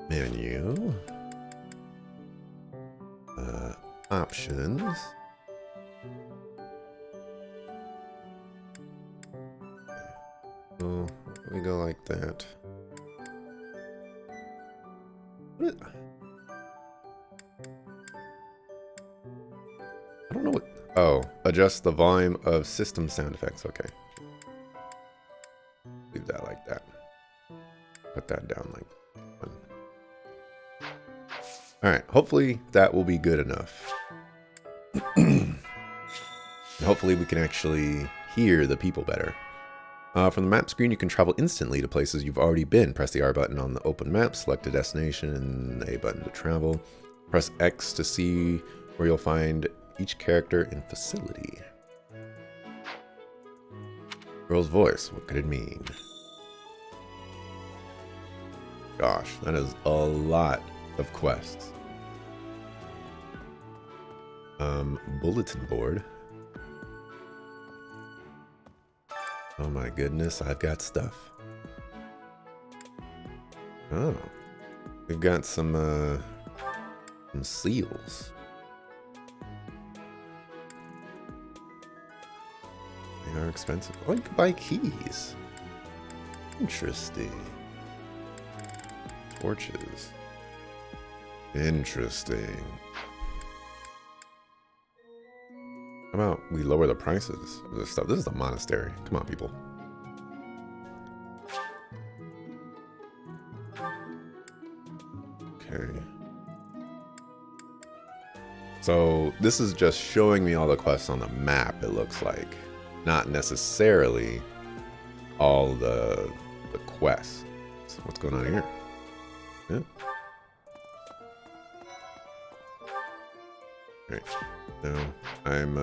Menu. Options. Oh, we go like that. What? I don't know what. Oh, adjust the volume of system sound effects. Okay. Leave that like that. Put that down like one. Alright, hopefully that will be good enough. Hopefully we can actually hear the people better. From the map screen, you can travel instantly to places you've already been. Press the R button on the open map, select a destination, and A button to travel. Press X to see where you'll find each character and facility. Girl's voice, what could it mean? Gosh, that is a lot of quests. Bulletin board. Oh my goodness, I've got stuff. Oh, we've got some seals. They are expensive. Oh, you can buy keys. Interesting. Torches. Interesting. How about we lower the prices of this stuff? This is a monastery. Come on, people. Okay. So this is just showing me all the quests on the map, it looks like. Not necessarily all the quests. So what's going on here? Yeah. Right. Now, I'm,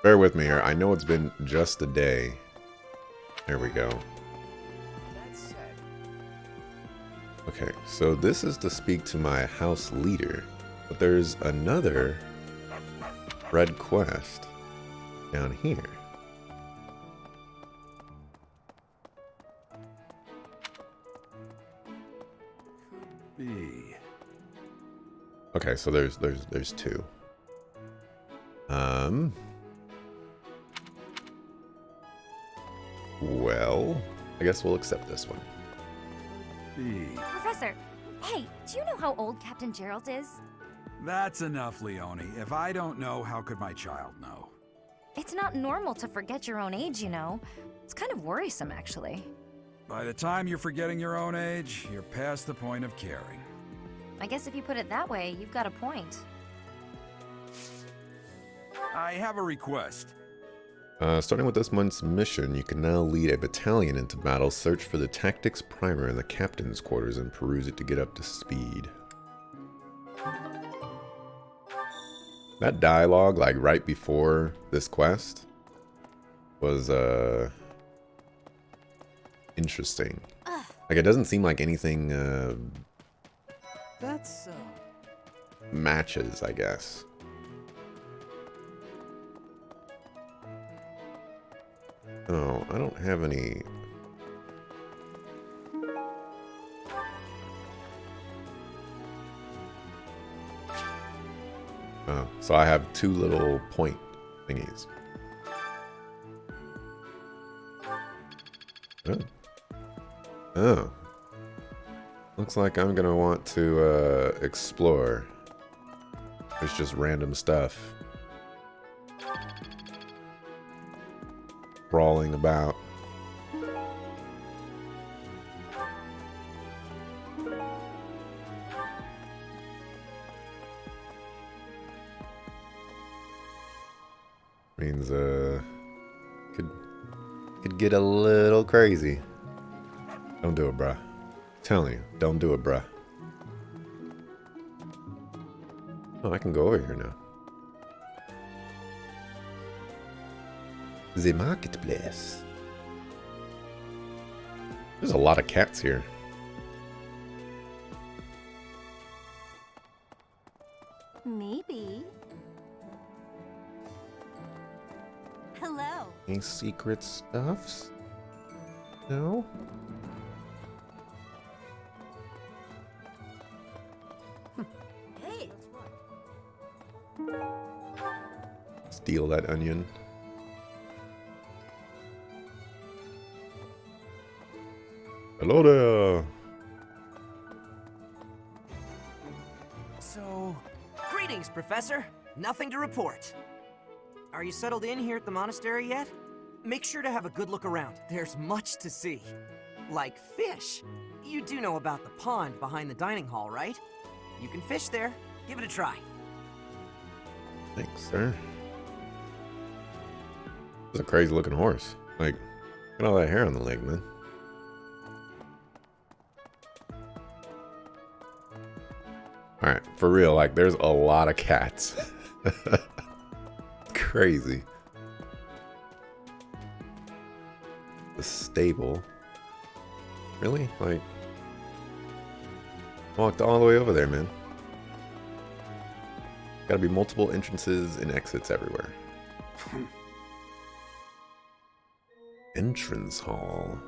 bear with me here. I know it's been just a day. There we go. Okay, so this is to speak to my house leader. But there's another red quest down here. Okay, so there's two. Well, I guess we'll accept this one. Professor, hey, do you know how old Captain Gerald is? That's enough, Leone. If I don't know, how could my child know? It's not normal to forget your own age, you know. It's kind of worrisome, actually. By the time you're forgetting your own age, you're past the point of caring. I guess if you put it that way, you've got a point. I have a request. Starting with this month's mission, you can now lead a battalion into battle, search for the tactics primer in the captain's quarters, and peruse it to get up to speed. That dialogue, like right before this quest, was interesting. Like it doesn't seem like anything That's so. matches, I guess. Oh, I don't have any. Oh, so I have two little point thingies. Oh. Oh. Looks like I'm gonna want to explore. There's just random stuff crawling about. Means could get a little crazy. Don't do it, bruh. Telling you, don't do it, bruh. Oh, I can go over here now. The marketplace. There's a lot of cats here. Maybe. Hello. Any secret stuffs? No? steal that onion. Hello there. So, greetings, Professor. Nothing to report. Are you settled in here at the monastery yet? Make sure to have a good look around. There's much to see. Like fish. You do know about the pond behind the dining hall, right? You can fish there. Give it a try. Thanks, sir. It's a crazy looking horse. Like, look at all that hair on the leg, man. Alright, for real, like, there's a lot of cats. Crazy. The stable. Really? Like, walked all the way over there, man. Gotta be multiple entrances and exits everywhere. Entrance hall.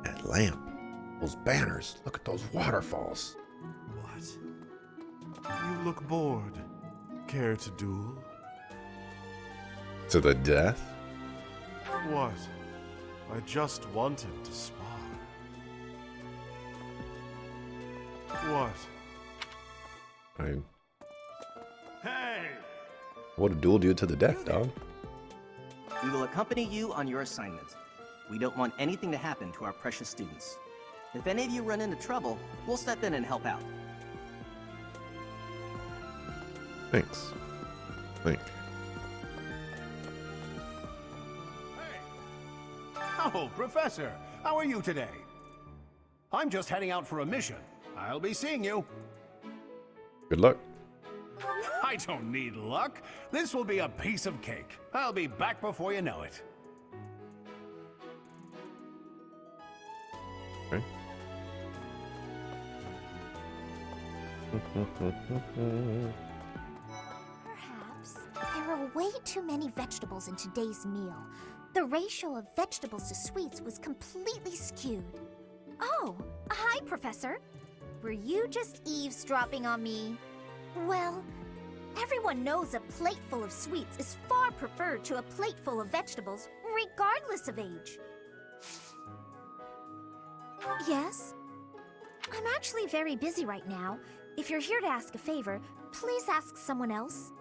That lamp. Those banners. Look at those waterfalls. What? You look bored. Care to duel? To the death? What? I just wanted to spar. What? Hey! What a duel do to the death, dog. We will accompany you on your assignment. We don't want anything to happen to our precious students. If any of you run into trouble, we'll step in and help out. Thanks. Thank you. Oh, Professor, how are you today? I'm just heading out for a mission. I'll be seeing you. Good luck. I don't need luck. This will be a piece of cake. I'll be back before you know it. Okay. Perhaps there were way too many vegetables in today's meal. The ratio of vegetables to sweets was completely skewed. Oh, hi, Professor. Were you just eavesdropping on me? Well, everyone knows a plate full of sweets is far preferred to a plate full of vegetables, regardless of age. Yes? I'm actually very busy right now. If you're here to ask a favor, please ask someone else.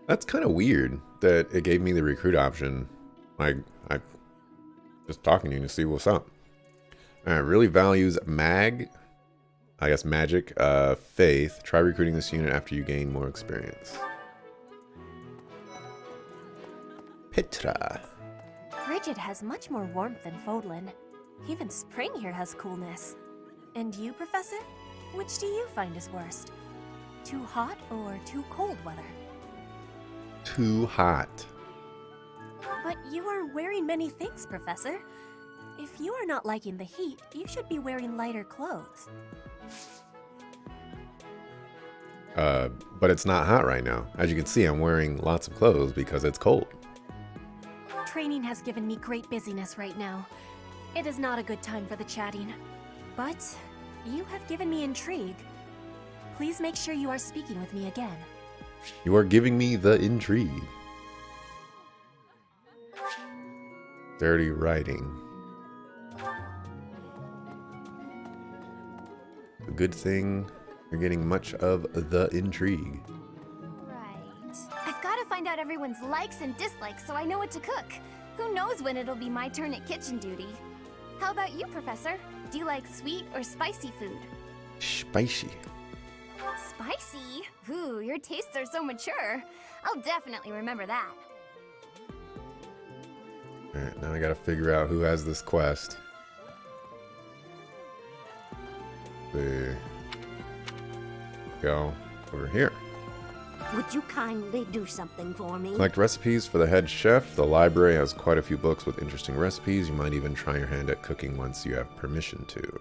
That's kind of weird that it gave me the recruit option. Like, I just talking to you to see what's up. Really values magic, faith. Try recruiting this unit after you gain more experience. Petra. Bridget has much more warmth than Fodlan. Even spring here has coolness. And you, Professor? Which do you find is worst? Too hot or too cold weather? Too hot. But you are wearing many things, Professor. If you are not liking the heat, you should be wearing lighter clothes. But it's not hot right now. As you can see, I'm wearing lots of clothes because it's cold. Training has given me great busyness right now. It is not a good time for the chatting. But you have given me intrigue. Please make sure you are speaking with me again. You are giving me the intrigue. Dirty writing. A good thing you're getting much of the intrigue. Right. I've got to find out everyone's likes and dislikes so I know what to cook. Who knows when it'll be my turn at kitchen duty? How about you, Professor? Do you like sweet or spicy food? Spicy. Spicy? Ooh, your tastes are so mature. I'll definitely remember that. Alright, now I gotta figure out who has this quest. Go over here. Would you kindly do something for me? Collect recipes for the head chef. The library has quite a few books with interesting recipes. You might even try your hand at cooking once you have permission to.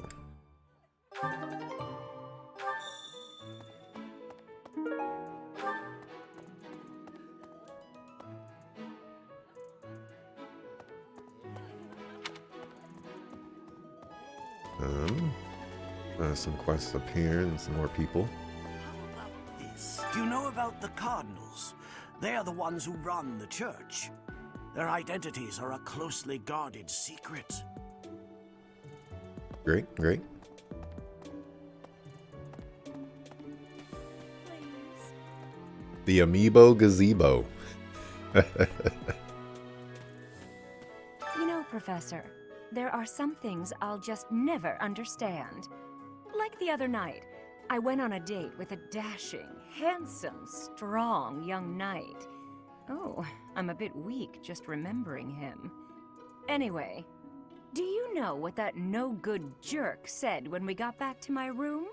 Some quests up here and some more people. Do you know about the Cardinals? They are the ones who run the church. Their identities are a closely guarded secret. Great, great. The Amiibo Gazebo. You know, Professor, there are some things I'll just never understand. Like the other night, I went on a date with a dashing, handsome, strong young knight. Oh, I'm a bit weak just remembering him. Anyway, do you know what that no-good jerk said when we got back to my room?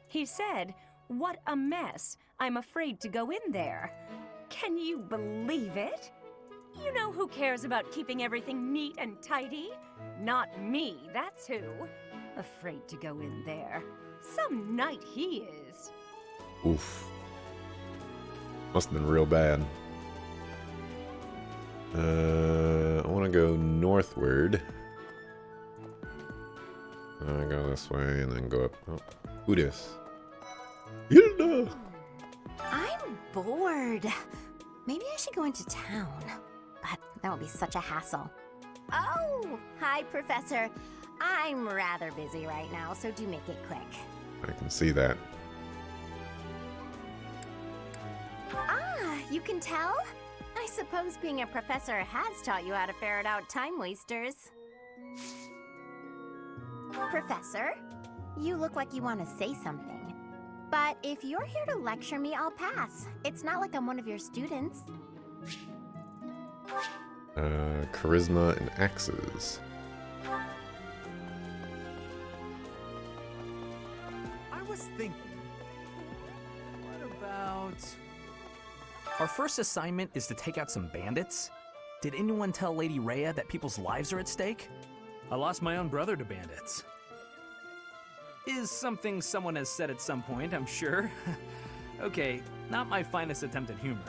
He said, "What a mess. I'm afraid to go in there." Can you believe it? You know who cares about keeping everything neat and tidy? Not me, that's who. Afraid to go in there. Some knight he is. Oof. Must have been real bad. I want to go northward. I go this way and then go up. Oh, who this? Hilda! I'm bored. Maybe I should go into town. But that would be such a hassle. Oh, hi, Professor. I'm rather busy right now, so do make it quick. I can see that. Ah, you can tell? I suppose being a professor has taught you how to ferret out time wasters. Professor, you look like you want to say something. But if you're here to lecture me, I'll pass. It's not like I'm one of your students. Charisma and axes. I was thinking, what about... Our first assignment is to take out some bandits. Did anyone tell Lady Rhea that people's lives are at stake? I lost my own brother to bandits. Is something someone has said at some point, I'm sure. Okay, not my finest attempt at humor.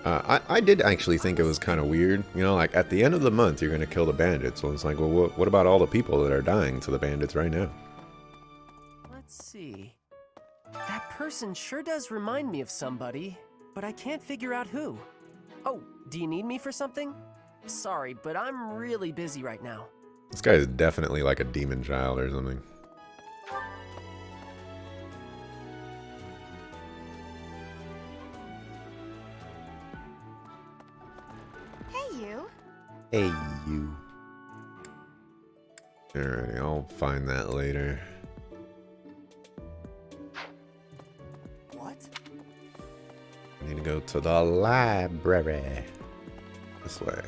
I did actually think it was kind of weird. You know, like at the end of the month, you're going to kill the bandits. So it's like, well, what about all the people that are dying to the bandits right now? Let's see. That person sure does remind me of somebody, but I can't figure out who. Oh, do you need me for something? Sorry, but I'm really busy right now. This guy is definitely like a demon child or something. Hey, you. Hey, you. Alrighty, I'll find that later. What? I need to go to the library. This way.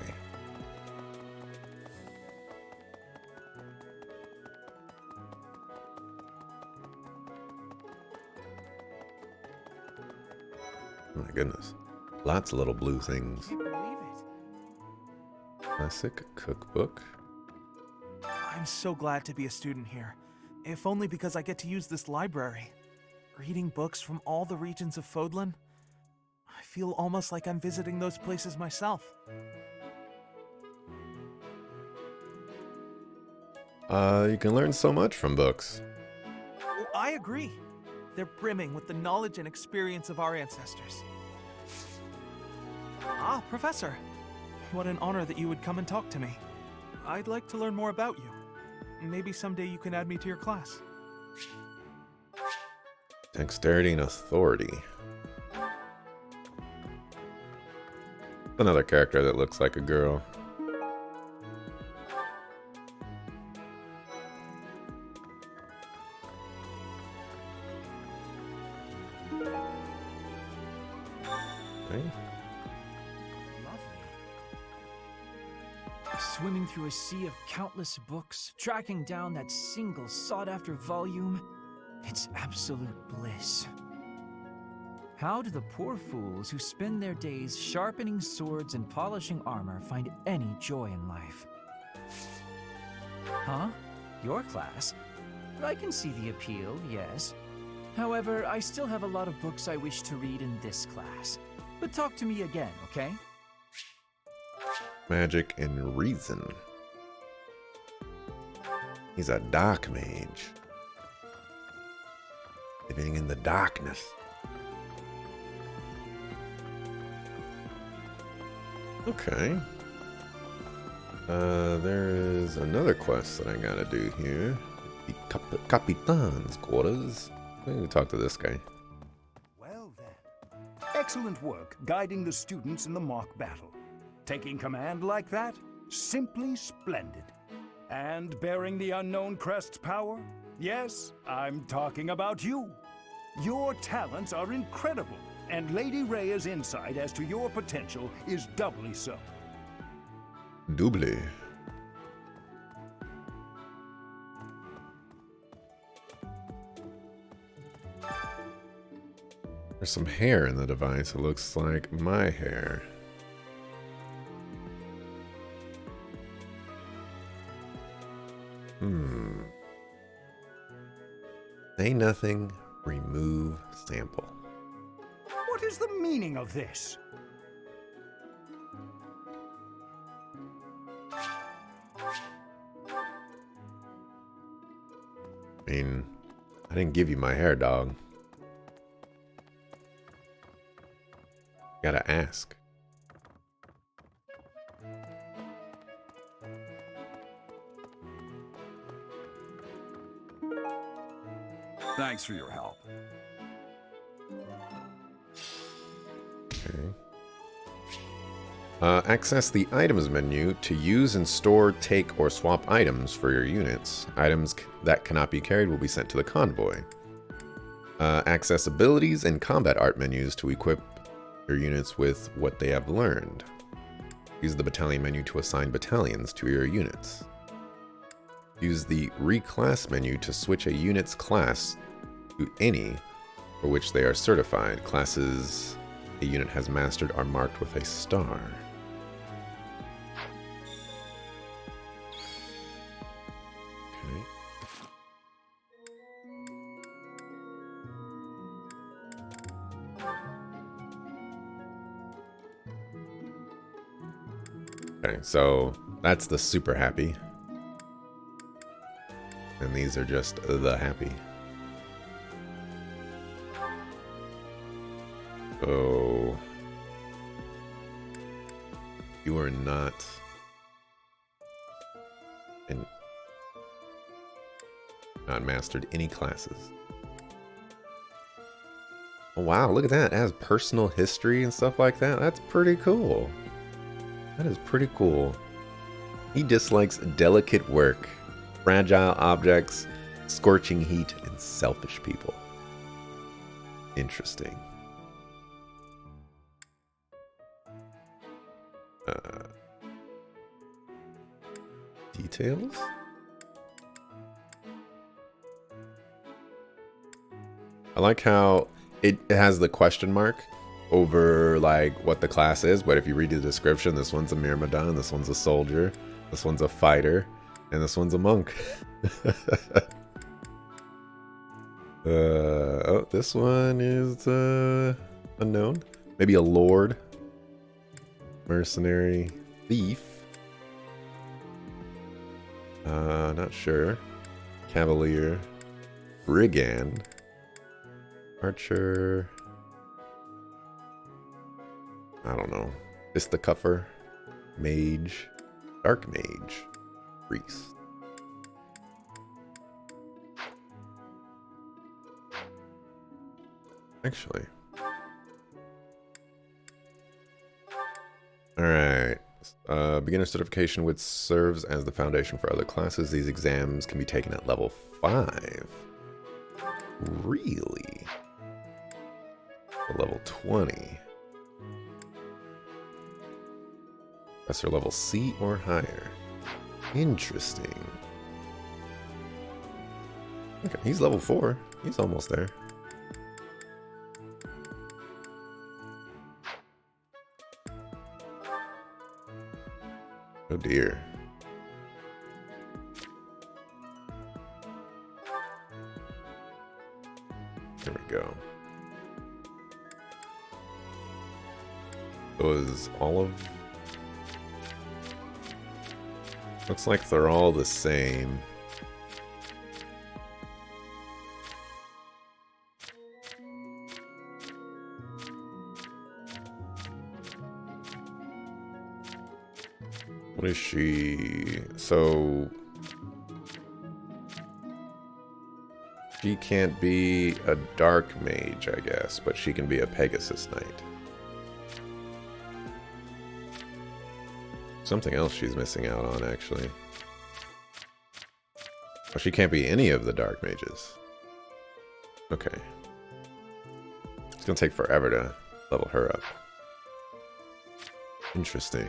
Oh my goodness. Lots of little blue things. I can't believe it. Classic cookbook. I'm so glad to be a student here. If only because I get to use this library. Reading books from all the regions of Fodlan, I feel almost like I'm visiting those places myself. You can learn so much from books. I agree. They're brimming with the knowledge and experience of our ancestors. Ah, Professor. What an honor that you would come and talk to me. I'd like to learn more about you. Maybe someday you can add me to your class. Dexterity and authority. Another character that looks like a girl. Okay. Swimming through a sea of countless books, tracking down that single sought-after volume, it's absolute bliss. How do the poor fools who spend their days sharpening swords and polishing armor find any joy in life? Huh? Your class? I can see the appeal, yes. However, I still have a lot of books I wish to read in this class. But talk to me again, okay? Magic and reason. He's a dark mage. Living in the darkness. Okay. There is another quest that I gotta do here. The Capitan's quarters. I'm gonna talk to this guy. Well then. Excellent work guiding the students in the mock battle. Taking command like that? Simply splendid. And bearing the unknown crest's power? Yes, I'm talking about you. Your talents are incredible, and Lady Rhea's insight as to your potential is doubly so. Double. There's some hair in the device. It looks like my hair. Say nothing, remove sample. What is the meaning of this? I mean, I didn't give you my hair, dog. Gotta ask. Thanks for your help. Okay. Access the items menu to use and store, take, or swap items for your units. Items that cannot be carried will be sent to the convoy. Access abilities and combat art menus to equip your units with what they have learned. Use the battalion menu to assign battalions to your units. Use the reclass menu to switch a unit's class to any for which they are certified. Classes a unit has mastered are marked with a star. Okay. Okay, so that's the super happy. And these are just the happy. Oh. You are not... and not mastered any classes. Oh, wow, look at that. It has personal history and stuff like that. That's pretty cool. That is pretty cool. He dislikes delicate work, fragile objects, scorching heat, and selfish people. Interesting. Details? I like how it has the question mark over like what the class is, but if you read the description, this one's a Myrmidon, this one's a soldier, this one's a fighter, and this one's a monk. Oh, this one is unknown. Maybe a lord, mercenary, thief. Not sure. Cavalier, brigand, archer. I don't know. Fistacuffer, mage, dark mage, priest. Actually. Alright. Beginner certification, which serves as the foundation for other classes. These exams can be taken at level 5. Really? Level 20. Professor level C or higher. Interesting. Okay, he's level 4. He's almost there. Oh dear. There we go. Those olive. Looks like they're all the same. What is she? So she can't be a dark mage, I guess, but she can be a Pegasus Knight. Something else she's missing out on, actually. Oh, she can't be any of the dark mages. Okay. It's gonna take forever to level her up. Interesting.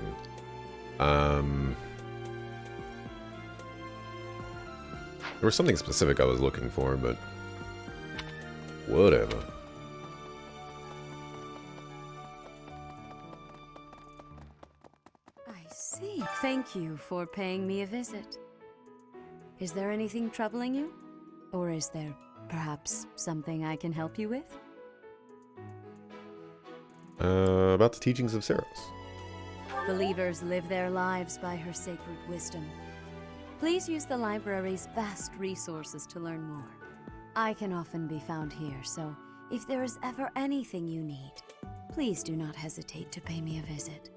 There was something specific I was looking for, but whatever. I see. Thank you for paying me a visit. Is there anything troubling you? Or is there perhaps something I can help you with? About the teachings of Seros. Believers live their lives by her sacred wisdom. Please use the library's vast resources to learn more. I can often be found here, so if there is ever anything you need, please do not hesitate to pay me a visit.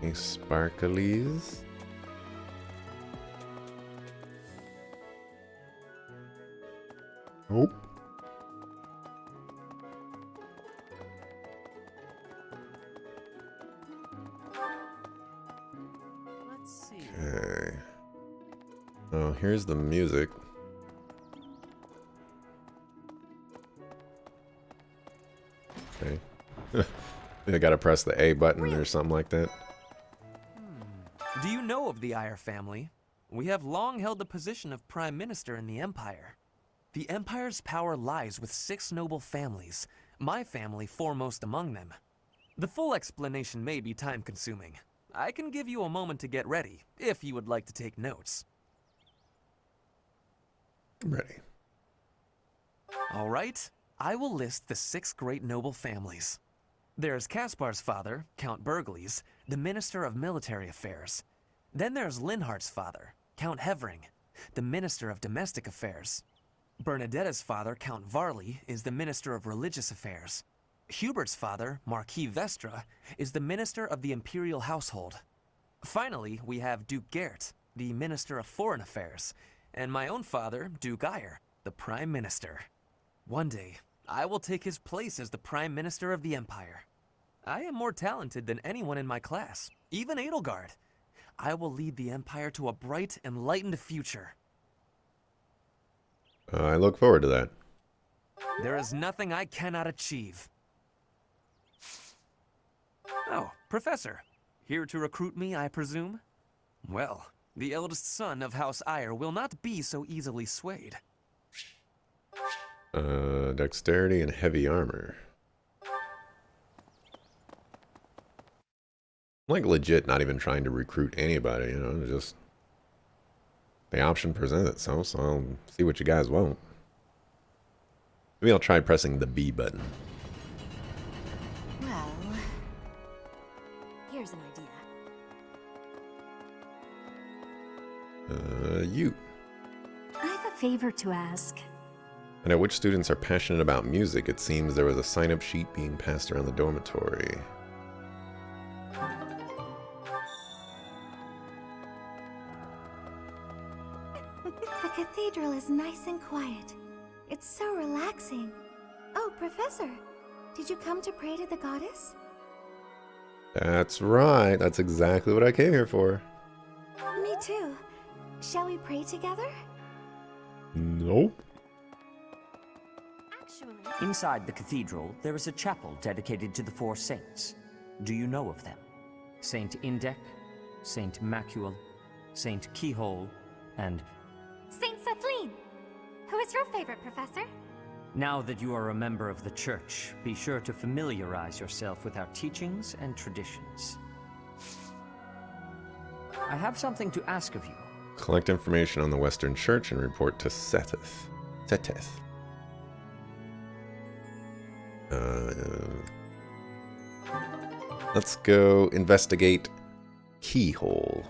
Hey, sparklies. Nope. Let's see. Okay. Oh, here's the music. Okay. I gotta press the A button or something like that. Do you know of the Ire family? We have long held the position of Prime Minister in the Empire. The Empire's power lies with 6 noble families, my family foremost among them. The full explanation may be time-consuming. I can give you a moment to get ready, if you would like to take notes. I'm ready. All right, I will list the 6 great noble families. There's Caspar's father, Count Burgles, the Minister of Military Affairs. Then there's Linhardt's father, Count Hevering, the Minister of Domestic Affairs. Bernadetta's father, Count Varley, is the Minister of Religious Affairs. Hubert's father, Marquis Vestra, is the Minister of the Imperial Household. Finally, we have Duke Gert, the Minister of Foreign Affairs, and my own father, Duke Ire, the Prime Minister. One day, I will take his place as the Prime Minister of the Empire. I am more talented than anyone in my class, even Edelgard. I will lead the Empire to a bright, enlightened future. I look forward to that. There is nothing I cannot achieve. Oh, Professor. Here to recruit me, I presume? Well, the eldest son of House Ire will not be so easily swayed. Dexterity and heavy armor. I'm like legit not even trying to recruit anybody, you know, just the option presents itself, so I'll see what you guys want. Maybe I'll try pressing the B button. Well, here's an idea. You. I have a favor to ask. I know which students are passionate about music. It seems there was a sign-up sheet being passed around the dormitory. The cathedral is nice and quiet. It's so relaxing. Oh, Professor, did you come to pray to the goddess? That's right. That's exactly what I came here for. Me too. Shall we pray together? Nope. Inside the cathedral, there is a chapel dedicated to the 4 saints. Do you know of them? Saint Indec, Saint Macuel, Saint Keyhole, and... Saint Sethlin! Who is your favorite, Professor? Now that you are a member of the Church, be sure to familiarize yourself with our teachings and traditions. I have something to ask of you. Collect information on the Western Church and report to Seteth. Seteth. Let's go investigate Keyhole.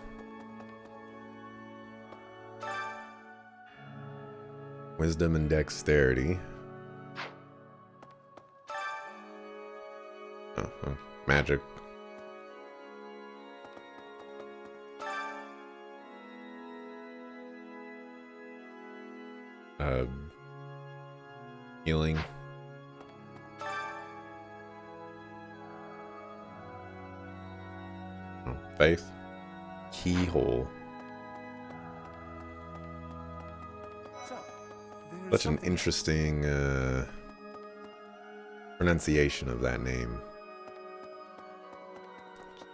Wisdom and dexterity. Magic. Healing. Oh, faith. Keyhole. Such an interesting pronunciation of that name.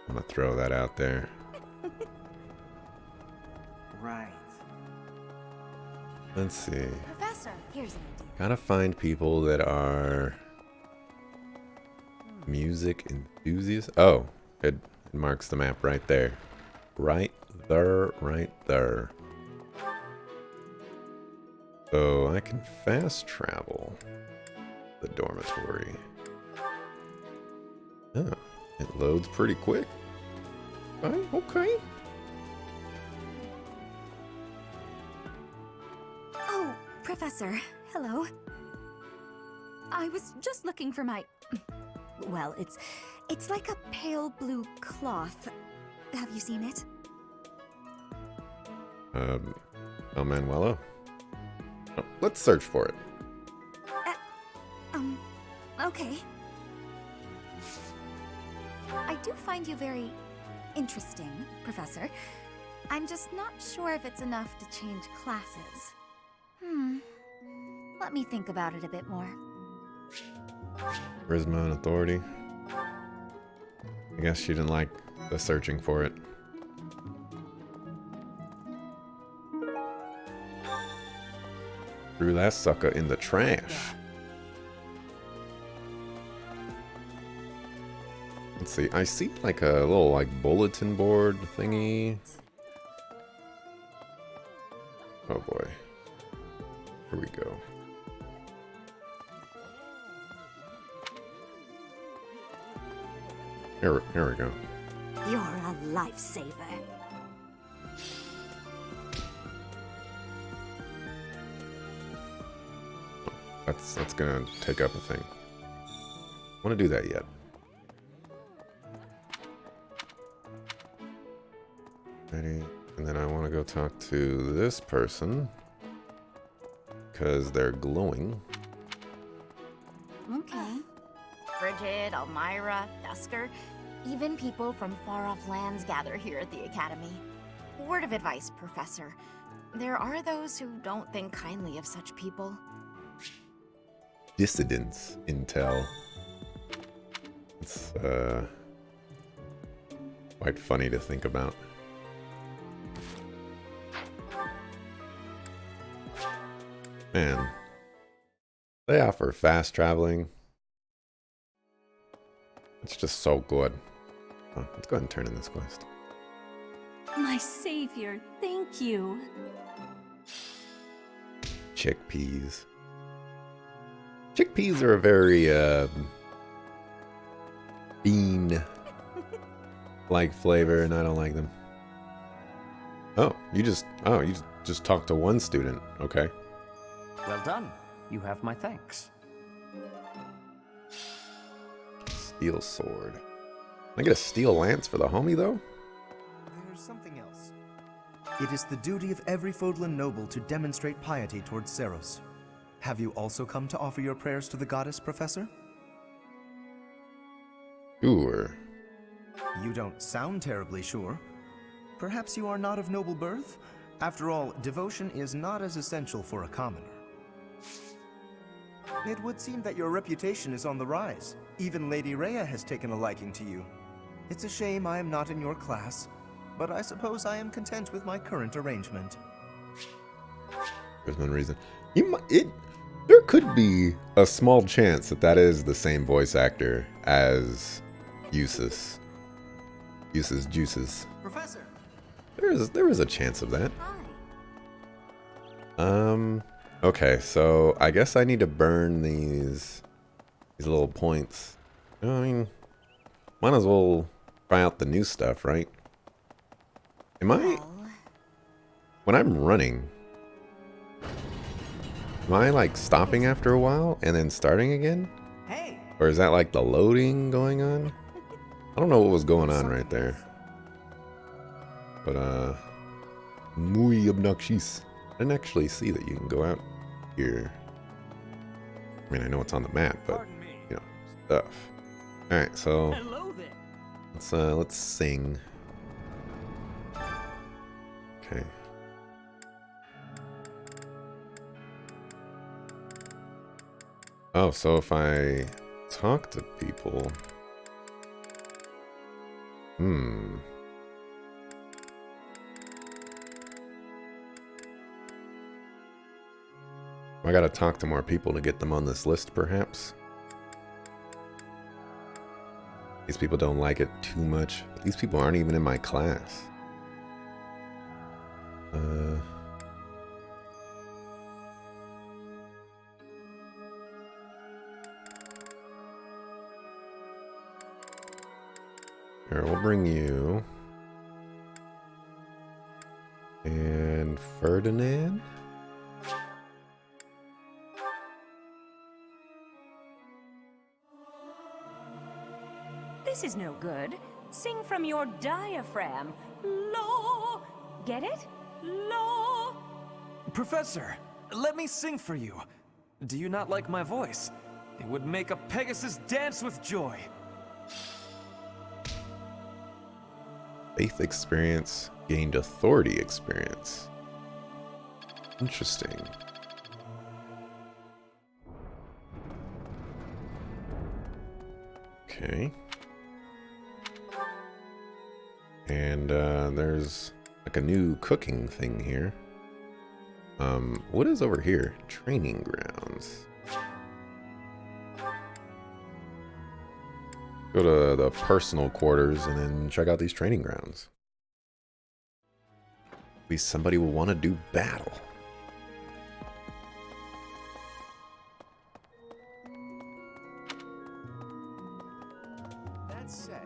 I'm gonna throw that out there. Right. Let's see. Professor, here's an idea. Gotta find people that are music enthusiasts. Oh, it marks the map right there. Right there, right there. So I can fast travel the dormitory. Oh, it loads pretty quick. Okay. Oh, Professor. Hello. I was just looking for my... Well, it's like a pale blue cloth. Have you seen it? El Manuelo? Oh, let's search for it. Okay. I do find you very interesting, Professor. I'm just not sure if it's enough to change classes. Let me think about it a bit more. Charisma and authority. I guess she didn't like the searching for it. Threw that sucker in the trash. Let's see. I see like a little like bulletin board thingy. Oh boy. Here we go. Here we go. You're a lifesaver. That's gonna take up a thing. I want to do that yet. Ready? And then I want to go talk to this person because they're glowing. Okay. Bridget, Elmira, Dusker, even people from far-off lands gather here at the Academy. Word of advice, Professor. There are those who don't think kindly of such people. Dissidents intel. It's quite funny to think about. Man, they offer fast traveling. It's just so good. Oh, let's go ahead and turn in this quest. My savior, thank you. Chickpeas. Chickpeas are a very bean-like flavor, and I don't like them. Oh, you just talked to one student. Okay. Well done. You have my thanks. Steel sword. Can I get a steel lance for the homie though? There's something else. It is the duty of every Fodlan noble to demonstrate piety towards Seros. Have you also come to offer your prayers to the goddess, Professor? Sure. You don't sound terribly sure. Perhaps you are not of noble birth? After all, devotion is not as essential for a commoner. It would seem that your reputation is on the rise. Even Lady Rhea has taken a liking to you. It's a shame I am not in your class, but I suppose I am content with my current arrangement. There's one reason. There could be a small chance that that is the same voice actor as Eustace. Eustace Juices. Professor. There is a chance of that. Okay, so I guess I need to burn these little points. I mean, might as well try out the new stuff, right? When I'm running, am I like stopping after a while and then starting again? Hey, Or is that like the loading going on? I don't know what was going on right there. But, muy obnoxious. I didn't actually see that you can go out here. I mean, I know it's on the map, but, you know, stuff. Alright, so let's sing. Okay. Oh, so if I talk to people... I gotta talk to more people to get them on this list, perhaps. These people don't like it too much. These people aren't even in my class. Here, we'll bring you. And Ferdinand? This is no good. Sing from your diaphragm. Law. Get it? Law. Professor, let me sing for you. Do you not like my voice? It would make a Pegasus dance with joy. Faith experience gained authority experience. Interesting. Okay. And there's like a new cooking thing here. What is over here? Training grounds. Go to the personal quarters and then check out these training grounds. At least somebody will want to do battle. That said,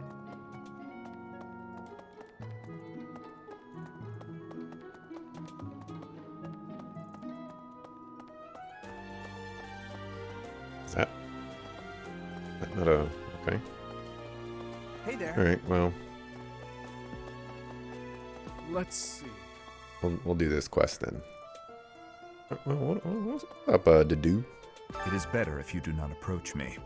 Is that not a... okay. Hey there. Alright, well... Let's see. We'll do this quest then. What's up, Dedu? It is better if you do not approach me.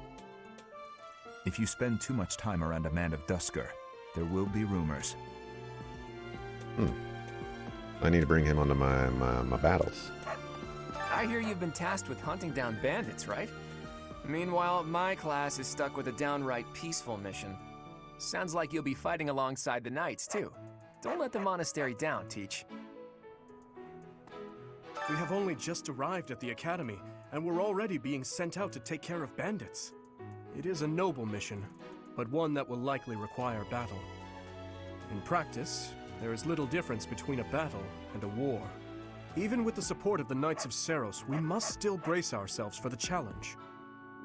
If you spend too much time around a man of Dusker, there will be rumors. I need to bring him onto my battles. I hear you've been tasked with hunting down bandits, right? Meanwhile, my class is stuck with a downright peaceful mission. Sounds like you'll be fighting alongside the knights, too. Don't let the monastery down, Teach. We have only just arrived at the academy, and we're already being sent out to take care of bandits. It is a noble mission, but one that will likely require battle. In practice, there is little difference between a battle and a war. Even with the support of the Knights of Seros, we must still brace ourselves for the challenge.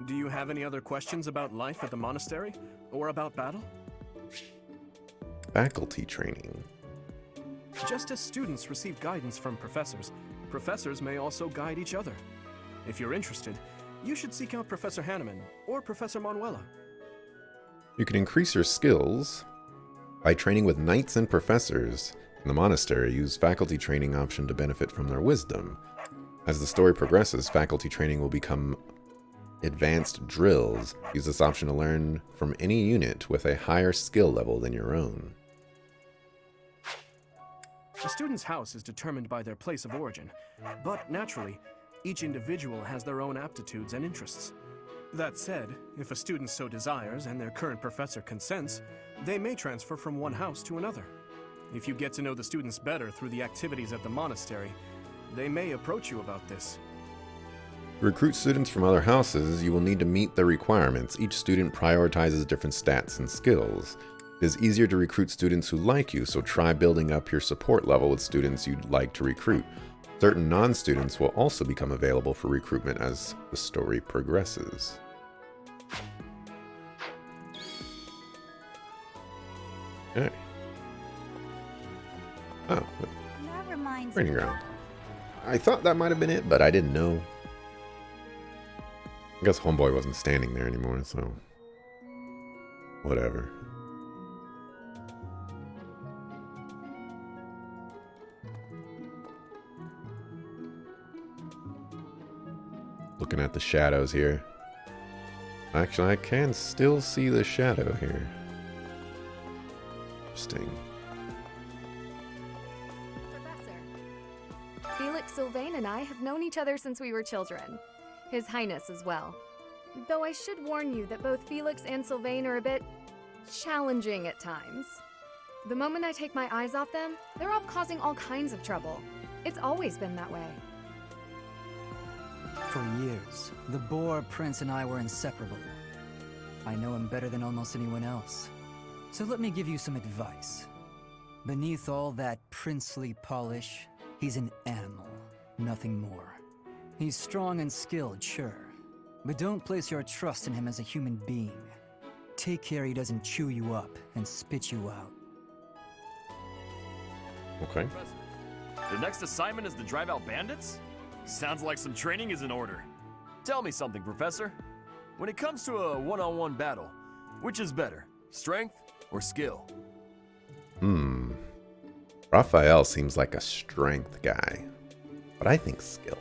Do you have any other questions about life at the monastery, or about battle? Faculty training. Just as students receive guidance from professors, professors may also guide each other. If you're interested, you should seek out Professor Hanneman or Professor Manuela. You can increase your skills by training with knights and professors. In the monastery, use faculty training option to benefit from their wisdom. As the story progresses, faculty training will become advanced drills. Use this option to learn from any unit with a higher skill level than your own. A student's house is determined by their place of origin, but naturally, each individual has their own aptitudes and interests. That said, if a student so desires and their current professor consents, they may transfer from one house to another. If you get to know the students better through the activities at the monastery, they may approach you about this. To recruit students from other houses, you will need to meet their requirements. Each student prioritizes different stats and skills. It is easier to recruit students who like you, so try building up your support level with students you'd like to recruit. Certain non-students will also become available for recruitment as the story progresses. Okay. Oh, That reminds training me. ground. I thought that might have been it, but I didn't know. I guess Homeboy wasn't standing there anymore, so whatever. Looking at the shadows here. Actually, I can still see the shadow here. Interesting. Professor, Felix Sylvain and I have known each other since we were children. His Highness as well. Though I should warn you that both Felix and Sylvain are a bit challenging at times. The moment I take my eyes off them, they're off causing all kinds of trouble. It's always been that way. For years, the Boar Prince and I were inseparable. I know him better than almost anyone else. So let me give you some advice. Beneath all that princely polish, he's an animal, nothing more. He's strong and skilled, sure. But don't place your trust in him as a human being. Take care he doesn't chew you up and spit you out. Okay. The next assignment is to drive out bandits? Sounds like some training is in order. Tell me something, Professor. When it comes to a one-on-one battle, which is better, strength or skill? Raphael seems like a strength guy, but I think skill.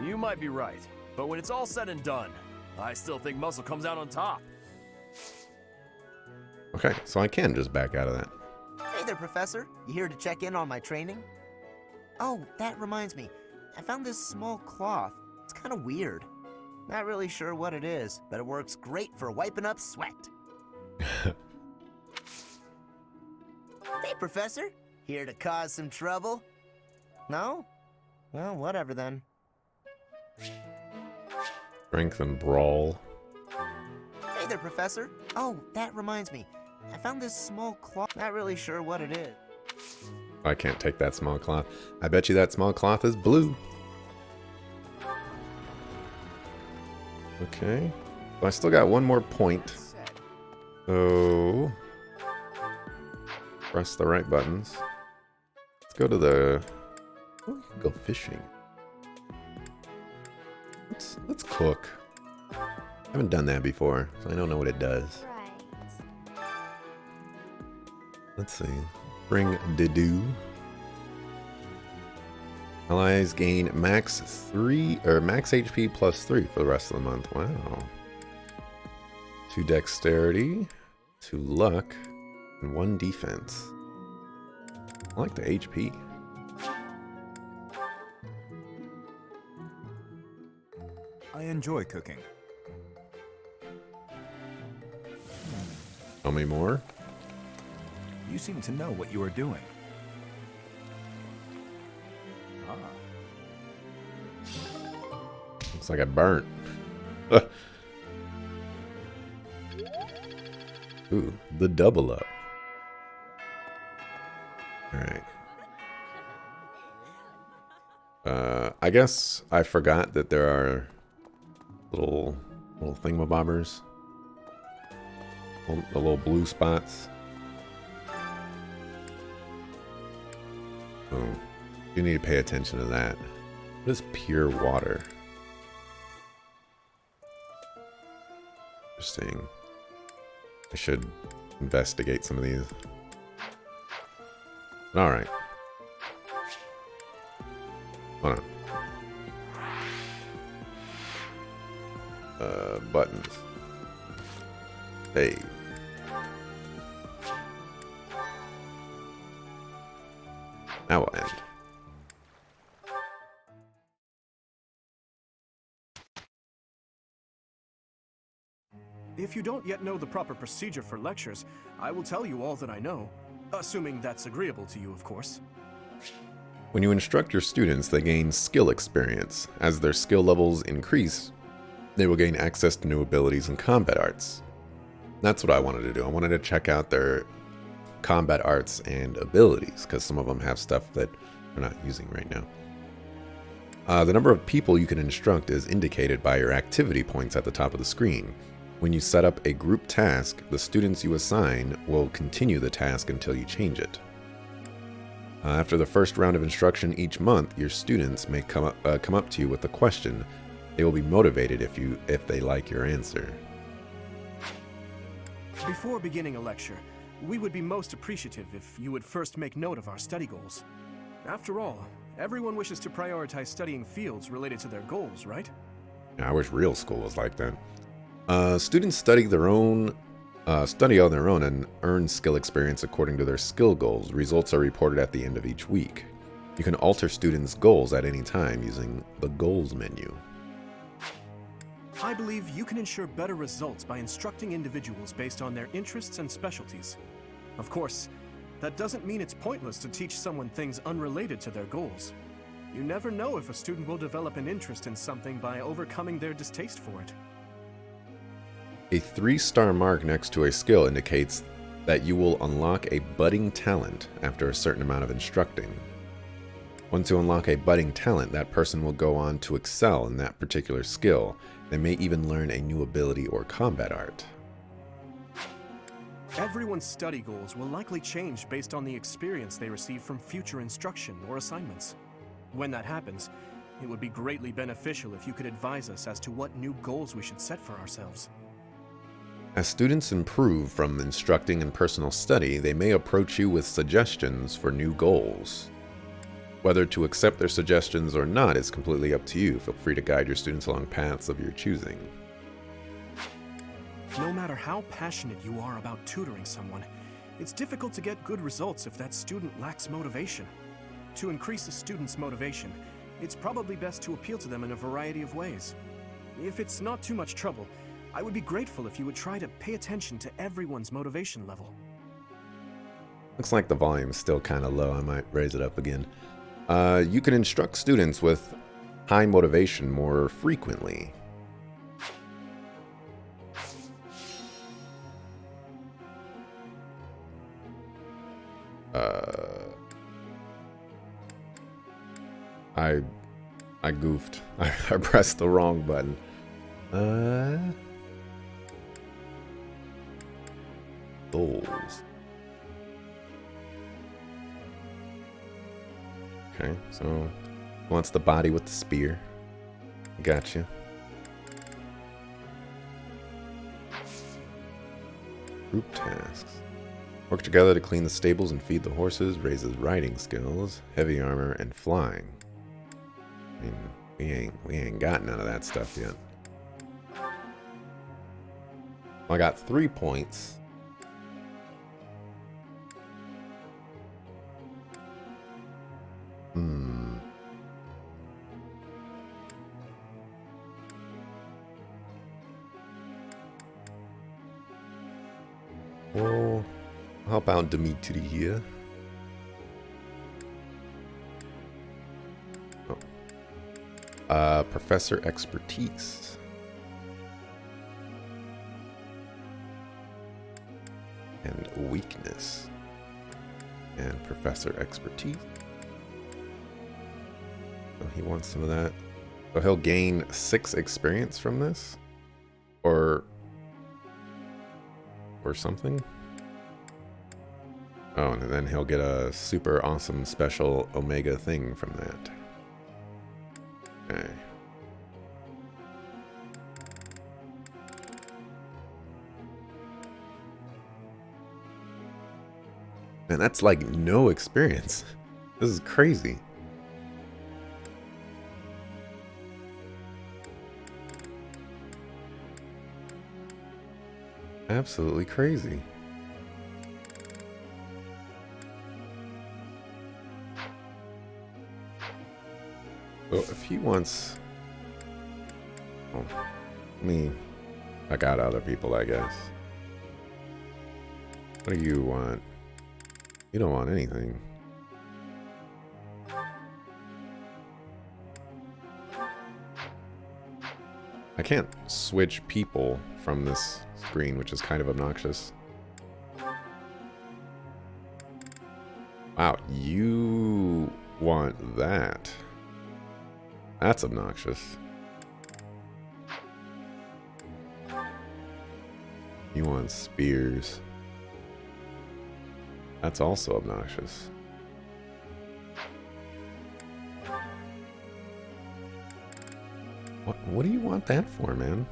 You might be right, but when it's all said and done, I still think muscle comes out on top. Okay, so I can just back out of that. Hey there, Professor. You here to check in on my training? Oh, that reminds me. I found this small cloth. It's kind of weird. Not really sure what it is, but it works great for wiping up sweat. Hey, Professor. Here to cause some trouble? No? Well, whatever then. Strength and brawl. Hey there, Professor. Oh, that reminds me. I found this small cloth. Not really sure what it is. I can't take that small cloth. I bet you that small cloth is blue. Okay. Well, I still got one more point. So press the right buttons. Let's go to the... Oh, we can go fishing. Let's cook. I haven't done that before, so I don't know what it does. Let's see. Bring Dedu. Allies gain max HP plus 3 for the rest of the month. Wow. 2 dexterity, 2 luck, and 1 defense. I like the HP. I enjoy cooking. Tell me more. You seem to know what you are doing. Looks like I burnt. Ooh, the double up. Alright. I guess I forgot that there are little thingamabobbers. The little blue spots. Oh, you need to pay attention to that. What is pure water? Interesting. I should investigate some of these. Alright. Hold on. Buttons. Hey. Now we'll end. If you don't yet know the proper procedure for lectures, I will tell you all that I know. Assuming that's agreeable to you, of course. When you instruct your students, they gain skill experience. As their skill levels increase, they will gain access to new abilities and combat arts. That's what I wanted to do. I wanted to check out their combat arts and abilities, because some of them have stuff that we're not using right now. The number of people you can instruct is indicated by your activity points at the top of the screen. When you set up a group task, the students you assign will continue the task until you change it. After the first round of instruction each month, your students may come up to you with the question, They will be motivated if they like your answer. Before beginning a lecture, we would be most appreciative if you would first make note of our study goals. After all, everyone wishes to prioritize studying fields related to their goals, right? I wish real school was like that. Students study on their own and earn skill experience according to their skill goals. Results are reported at the end of each week. You can alter students' goals at any time using the Goals menu. I believe you can ensure better results by instructing individuals based on their interests and specialties. Of course, that doesn't mean it's pointless to teach someone things unrelated to their goals. You never know if a student will develop an interest in something by overcoming their distaste for it. A 3-star mark next to a skill indicates that you will unlock a budding talent after a certain amount of instructing. Once you unlock a budding talent, that person will go on to excel in that particular skill. They may even learn a new ability or combat art. Everyone's study goals will likely change based on the experience they receive from future instruction or assignments. When that happens, it would be greatly beneficial if you could advise us as to what new goals we should set for ourselves. As students improve from instructing and personal study, they may approach you with suggestions for new goals. Whether to accept their suggestions or not is completely up to you. Feel free to guide your students along paths of your choosing. No matter how passionate you are about tutoring someone, it's difficult to get good results if that student lacks motivation. To increase a student's motivation, it's probably best to appeal to them in a variety of ways. If it's not too much trouble, I would be grateful if you would try to pay attention to everyone's motivation level. Looks like the volume's still kind of low. I might raise it up again. You can instruct students with high motivation more frequently. I goofed. I pressed the wrong button. Goals. Okay, so wants the body with the spear. Gotcha. Group tasks. Work together to clean the stables and feed the horses, raises riding skills, heavy armor, and flying. I mean, we ain't got none of that stuff yet. I got 3 points. Well, how about Dimitri here? Oh. Professor Expertise. And Weakness. And Professor Expertise. Oh, he wants some of that. So he'll gain 6 experience from this? Or something? Oh, and then he'll get a super awesome special Omega thing from that. Okay. And that's like no experience. This is crazy. Absolutely crazy. Well, if he wants... Oh, I got other people, I guess. What do you want? You don't want anything. I can't switch people from this screen, which is kind of obnoxious. Wow, you want that. That's obnoxious. You want spears. That's also obnoxious. What do you want that for, man?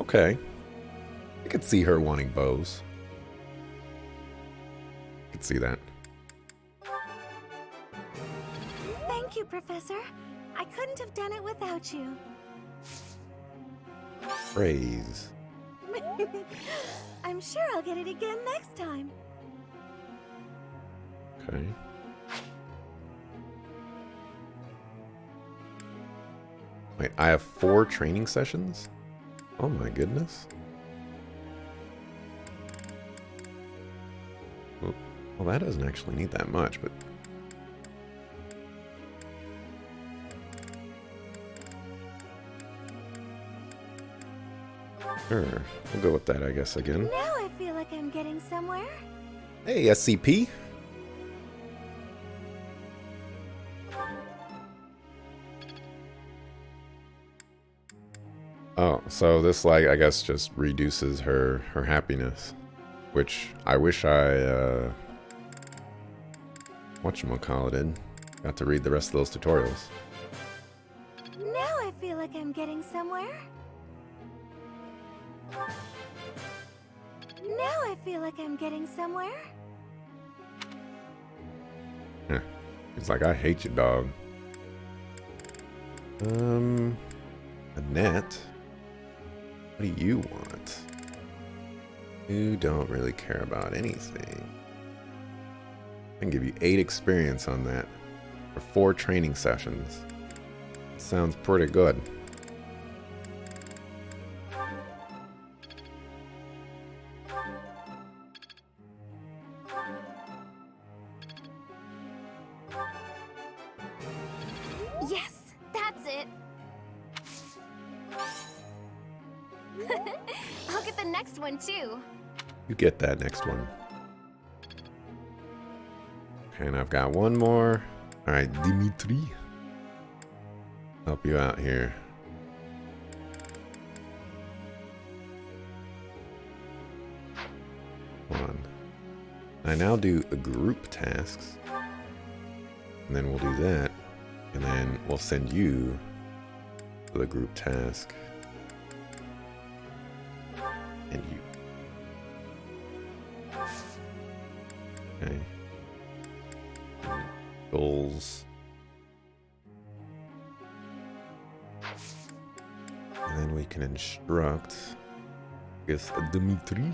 Okay. I could see her wanting bows. I could see that. Thank you, Professor. I couldn't have done it without you. Praise. I'm sure I'll get it again next time. Okay. Wait, I have 4 training sessions? Oh my goodness. Well, that doesn't actually need that much, but... Sure, we'll go with that, I guess, again. Now I feel like I'm getting somewhere. Hey, SCP! Oh, so this, like, I guess just reduces her happiness. Which I wish I, whatchamacallit, got to read the rest of those tutorials. Now I feel like I'm getting somewhere. Now I feel like I'm getting somewhere. Heh. He's like, I hate you, dog. Annette. What do you want? You don't really care about anything. I can give you 8 experience on that for 4 training sessions. Sounds pretty good. Yes, that's it. I'll get the next one too. You get that next one. Okay, and I've got one more. Alright, Dimitri. Help you out here. Hold on. I now do a group tasks. And then we'll do that. And then we'll send you to the group task. And you. Okay. Goals. And then we can instruct, I guess, Dimitri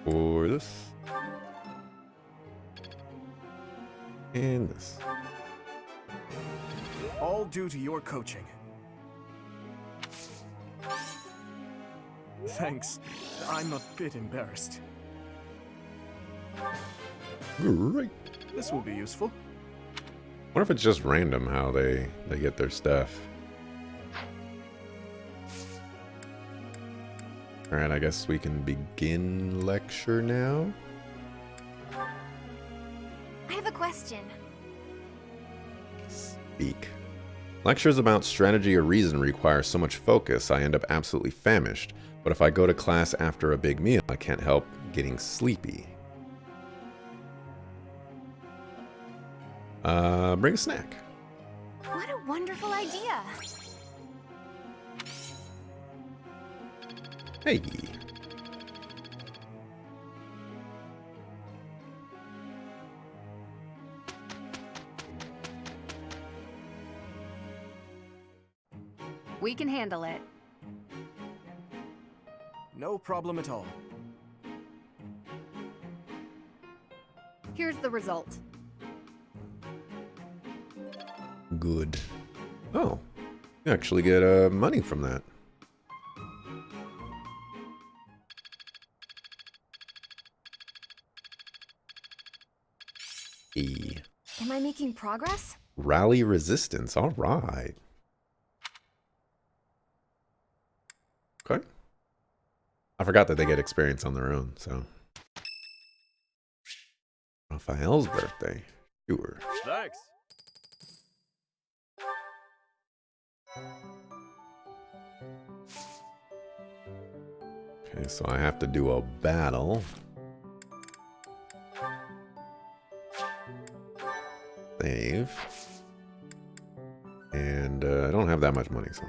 for this. And this. All due to your coaching. Thanks. I'm a bit embarrassed. Great. This will be useful. What if it's just random how they get their stuff? Alright, I guess we can begin lecture now. I have a question. Speak. Lectures about strategy or reason require so much focus, I end up absolutely famished. But if I go to class after a big meal, I can't help getting sleepy. Bring a snack. What a wonderful idea. Hey. We can handle it. No problem at all. Here's the result. Good. Oh, you actually get money from that. E. Am I making progress? Rally resistance. All right. Okay. I forgot that they get experience on their own, so. Raphael's birthday. Sure. Thanks. Okay, so I have to do a battle. save. And I don't have that much money, so.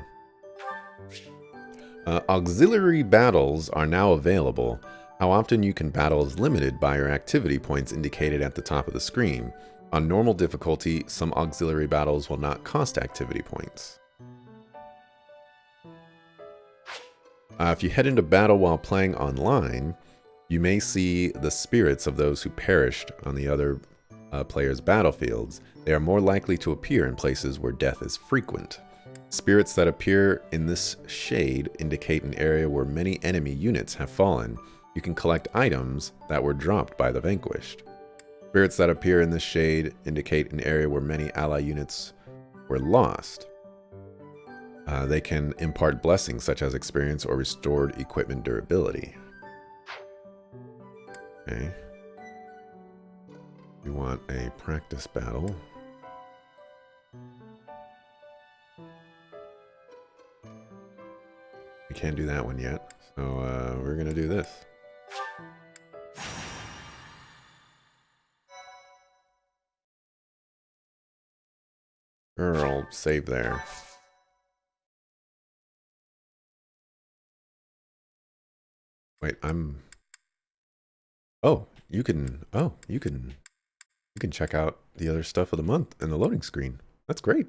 Auxiliary battles are now available. How often you can battle is limited by your activity points indicated at the top of the screen. On normal difficulty, some auxiliary battles will not cost activity points. If you head into battle while playing online, you may see the spirits of those who perished on the other players' battlefields. They are more likely to appear in places where death is frequent. Spirits that appear in this shade indicate an area where many enemy units have fallen. You can collect items that were dropped by the vanquished. Spirits that appear in this shade indicate an area where many ally units were lost. They can impart blessings such as experience or restored equipment durability. Okay. We want a practice battle. We can't do that one yet, so we're gonna do this. I'll save there. Wait, Oh, you can check out the other stuff of the month in the loading screen. That's great.